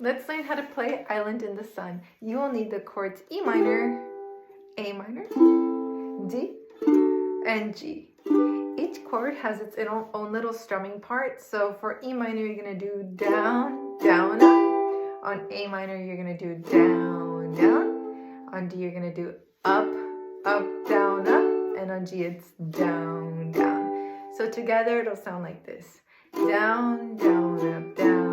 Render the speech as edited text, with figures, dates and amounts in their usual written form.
Let's learn how to play Island in the Sun. You will need the chords E minor, A minor, D, and G. Each chord has its own little strumming part. So for E minor, you're going to do down, down, up. On A minor, you're going to do down, down. On D, you're going to do up, up, down, up. And on G, it's down, down. So together, it'll sound like this. Down, down, up, down.